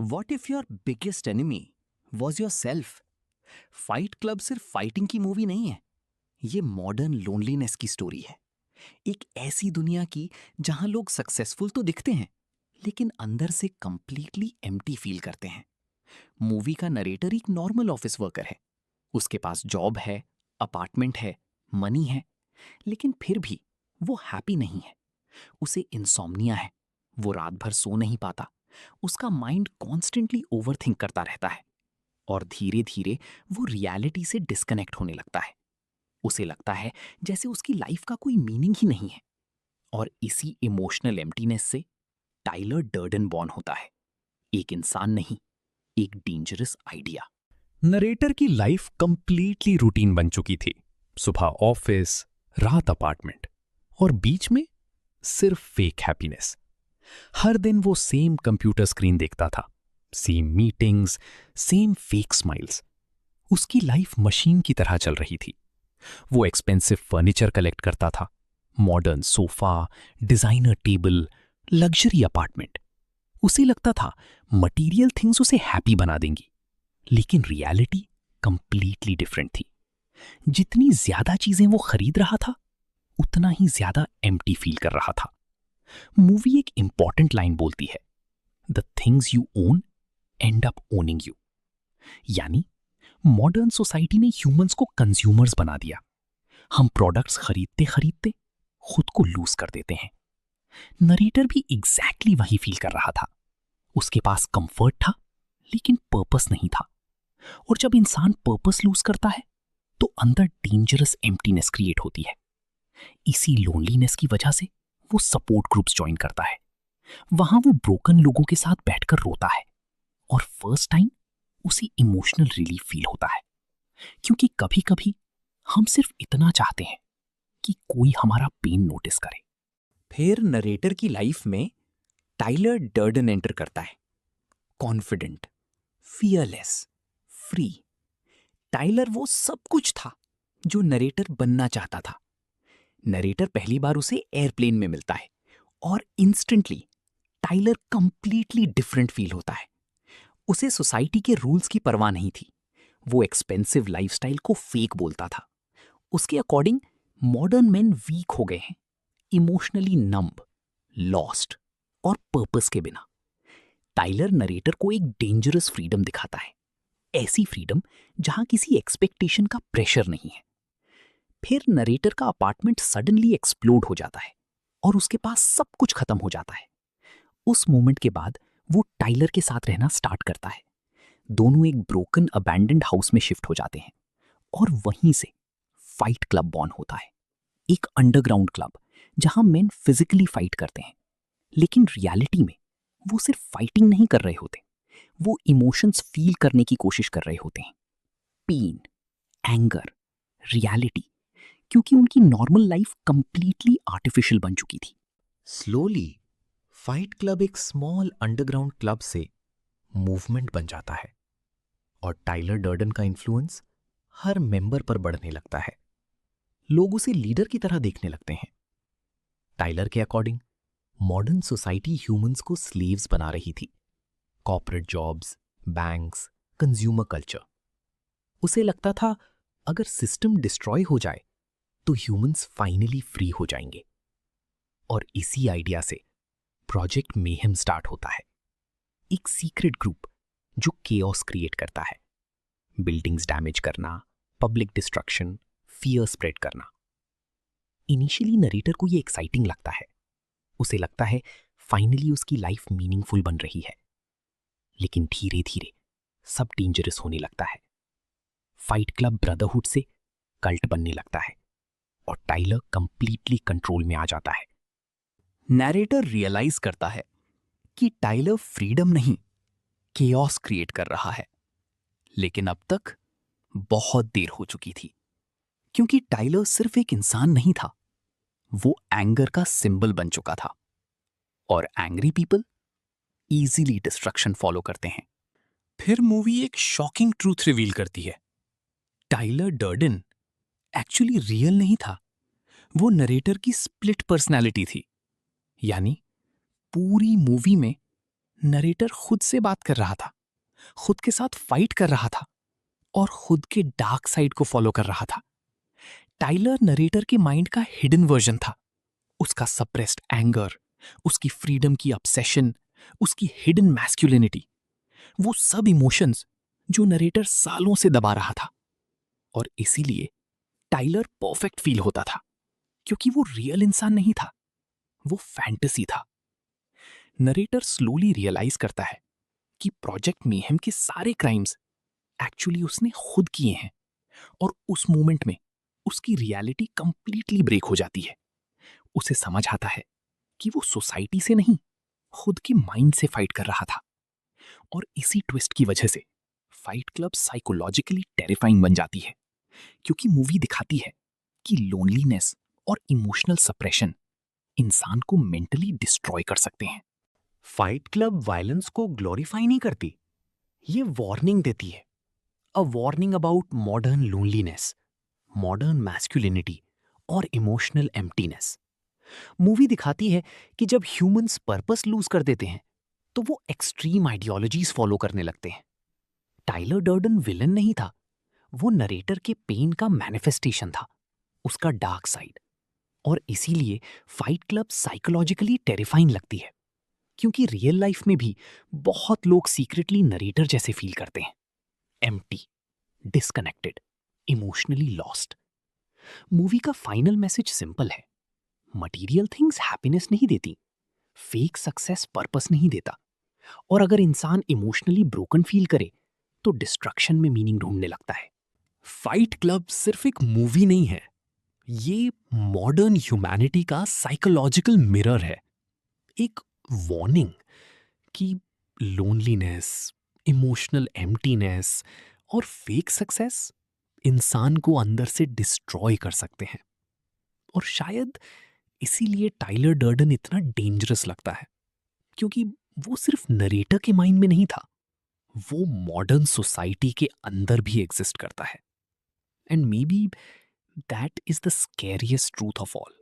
What if your biggest enemy was your self? Fight club सिर्फ fighting की movie नहीं है, ये मॉडर्न लोनलीनेस की स्टोरी है। एक ऐसी दुनिया की जहां लोग सक्सेसफुल तो दिखते हैं, लेकिन अंदर से कंप्लीटली एम्प्टी फील करते हैं। मूवी का नरेटर एक नॉर्मल ऑफिस वर्कर है। उसके पास जॉब है, अपार्टमेंट है, मनी है, लेकिन फिर भी वो हैप्पी नहीं है। उसे इंसोम्निया है, वो रात भर सो नहीं पाता। उसका माइंड कॉन्स्टेंटली ओवरथिंक करता रहता है और धीरे धीरे वो रियलिटी से डिस्कनेक्ट होने लगता है। उसे लगता है जैसे उसकी लाइफ का कोई मीनिंग ही नहीं है। और इसी इमोशनल एम्प्टीनेस से टाइलर डर्डन बॉर्न होता है। एक इंसान नहीं, एक डेंजरस आइडिया। नरेटर की लाइफ कंप्लीटली रूटीन बन चुकी थी। सुबह ऑफिस, रात अपार्टमेंट और बीच में सिर्फ फेक हैप्पीनेस। हर दिन वो सेम कंप्यूटर स्क्रीन देखता था, same meetings, same fake smiles. उसकी लाइफ मशीन की तरह चल रही थी। वो एक्सपेंसिव फर्नीचर कलेक्ट करता था, modern sofa, designer table, luxury apartment. उसे लगता था मटेरियल थिंग्स उसे हैप्पी बना देंगी, लेकिन रियलिटी कंप्लीटली डिफरेंट थी। जितनी ज्यादा चीजें वो खरीद रहा था, उतना ही ज्यादा एम्प्टी फील कर रहा था। मूवी एक इंपॉर्टेंट लाइन बोलती है, the things you own and up owning you. यानी मॉडर्न सोसाइटी ने ह्यूमंस को कंज्यूमर्स बना दिया। हम प्रोडक्ट्स खरीदते खरीदते खुद को लूज कर देते हैं। नरेटर भी एग्जैक्टली वही फील कर रहा था। उसके पास कंफर्ट था, लेकिन पर्पस नहीं था। और जब इंसान पर्पस लूज करता है, तो अंदर डेंजरस एम्प्टीनेस क्रिएट होती है। इसी लोनलीनेस की वजह से वो सपोर्ट ग्रुप्स ज्वाइन करता है। वहां वो ब्रोकन लोगों के साथ बैठकर रोता है और फर्स्ट टाइम उसे इमोशनल रिलीफ फील होता है। क्योंकि कभी कभी हम सिर्फ इतना चाहते हैं कि कोई हमारा पेन नोटिस करे। फिर नरेटर की लाइफ में टाइलर डर्डन एंटर करता है। Confident, fearless, free. टाइलर वो सब कुछ था जो नरेटर बनना चाहता था। नरेटर पहली बार उसे एयरप्लेन में मिलता है और instantly Tyler completely different feel होता है। उसे सोसाइटी के रूल्स की परवाह नहीं थी। वो एक्सपेंसिव लाइफस्टाइल को फेक बोलता था। उसके अकॉर्डिंग मॉडर्न मेन वीक हो गए हैं, इमोशनली नम्ब, लॉस्ट और पर्पस के बिना। टाइलर नरेटर को एक डेंजरस फ्रीडम दिखाता है, ऐसी फ्रीडम जहां किसी एक्सपेक्टेशन का प्रेशर नहीं है। फिर नरेटर का अपार्टमेंट सडनली एक्सप्लोड हो जाता है और उसके पास सब कुछ खत्म हो जाता है। उस मोमेंट के बाद वो टाइलर के साथ रहना स्टार्ट करता है। दोनों एक ब्रोकन अबैंडन्ड हाउस में शिफ्ट हो जाते हैं और वहीं से फाइट क्लब बॉर्न होता है। एक अंडरग्राउंड क्लब जहां मेन फिजिकली फाइट करते हैं, लेकिन रियलिटी में वो सिर्फ फाइटिंग नहीं कर रहे होते, वो इमोशंस फील करने की कोशिश कर रहे होते हैं। Pain, anger, reality. क्योंकि उनकी नॉर्मल लाइफ कंप्लीटली आर्टिफिशियल बन चुकी थी। स्लोली फाइट क्लब एक स्मॉल अंडरग्राउंड क्लब से मूवमेंट बन जाता है और टाइलर डर्डन का इन्फ्लुएंस हर मेंबर पर बढ़ने लगता है। लोग उसे लीडर की तरह देखने लगते हैं। टाइलर के अकॉर्डिंग मॉडर्न सोसाइटी ह्यूमंस को स्लेव्स बना रही थी। Corporate jobs, banks, consumer culture. उसे लगता था अगर सिस्टम डिस्ट्रॉय हो जाए तो ह्यूमंस फाइनली फ्री हो जाएंगे। और इसी आइडिया से प्रोजेक्ट मेहम स्टार्ट होता है। एक सीक्रेट ग्रुप जो केओस क्रिएट करता है, बिल्डिंग्स डैमेज करना, पब्लिक डिस्ट्रक्शन, फियर स्प्रेड करना। इनिशियली नरेटर को ये एक्साइटिंग लगता है। उसे लगता है फाइनली उसकी लाइफ मीनिंगफुल बन रही है। लेकिन धीरे धीरे सब डेंजरस होने लगता है। फाइट क्लब ब्रदरहुड से कल्ट बनने लगता है और टाइलर कंप्लीटली कंट्रोल में आ जाता है। नरेटर रियलाइज करता है कि टाइलर फ्रीडम नहीं, केओस क्रिएट कर रहा है। लेकिन अब तक बहुत देर हो चुकी थी, क्योंकि टाइलर सिर्फ एक इंसान नहीं था, वो एंगर का सिंबल बन चुका था। और angry people easily destruction follow करते हैं। फिर मूवी एक शॉकिंग ट्रूथ रिवील करती है। टाइलर डर्डन एक्चुअली रियल नहीं था, वो नरेटर की स्प्लिट पर्सनैलिटी थी। यानी पूरी मूवी में नरेटर खुद से बात कर रहा था, खुद के साथ फाइट कर रहा था और खुद के डार्क साइड को फॉलो कर रहा था। टाइलर नरेटर के माइंड का हिडन वर्जन था, उसका सप्रेस्ड एंगर, उसकी फ्रीडम की ऑब्सेशन, उसकी हिडन मैस्कुलिनिटी, वो सब इमोशंस जो नरेटर सालों से दबा रहा था। और इसीलिए टाइलर परफेक्ट फील होता था, क्योंकि वो रियल इंसान नहीं था, वो फैंटेसी था। नरेटर स्लोली रियलाइज करता है कि प्रोजेक्ट मेहम के सारे क्राइम्स एक्चुअली उसने खुद किए हैं, और उस मोमेंट में उसकी रियलिटी कंप्लीटली ब्रेक हो जाती है। उसे समझ आता है कि वो सोसाइटी से नहीं, खुद के माइंड से फाइट कर रहा था। और इसी ट्विस्ट की वजह से फाइट क्लब साइकोलॉजिकली टेरिफाइंग बन जाती है, क्योंकि मूवी दिखाती है कि लोनलीनेस और इमोशनल सप्रेशन इंसान को मेंटली डिस्ट्रॉय कर सकते हैं। फाइट क्लब वायलेंस को ग्लोरीफाई नहीं करती, ये वार्निंग देती है। A warning about modern loneliness, modern masculinity और इमोशनल एम्प्टीनेस। मूवी दिखाती है कि जब ह्यूमंस पर्पस लूज कर देते हैं तो वो एक्सट्रीम आइडियोलॉजीज फॉलो करने लगते हैं। टाइलर डर्डन विलन नहीं था, वो नरेटर के पेन का मैनिफेस्टेशन था, उसका डार्क साइड। और इसीलिए फाइट क्लब साइकोलॉजिकली टेरिफाइंग लगती है, क्योंकि रियल लाइफ में भी बहुत लोग सीक्रेटली नरेटर जैसे फील करते हैं, empty, disconnected, emotionally lost. Movie का फाइनल मैसेज सिंपल है, मटीरियल थिंग्स हैप्पीनेस नहीं देती, फेक सक्सेस पर्पस नहीं देता, और अगर इंसान इमोशनली ब्रोकन फील करे तो डिस्ट्रक्शन में मीनिंग ढूंढने लगता है। फाइट क्लब सिर्फ एक मूवी नहीं है, ये मॉडर्न ह्यूमैनिटी का साइकोलॉजिकल मिरर है। एक वार्निंग कि लोनलीनेस, इमोशनल एम्प्टीनेस और फेक सक्सेस इंसान को अंदर से डिस्ट्रॉय कर सकते हैं। और शायद इसीलिए टाइलर डर्डन इतना डेंजरस लगता है, क्योंकि वो सिर्फ नरेटर के माइंड में नहीं था, वो मॉडर्न सोसाइटी के अंदर भी एग्जिस्ट करता है। And may be that is the scariest truth of all.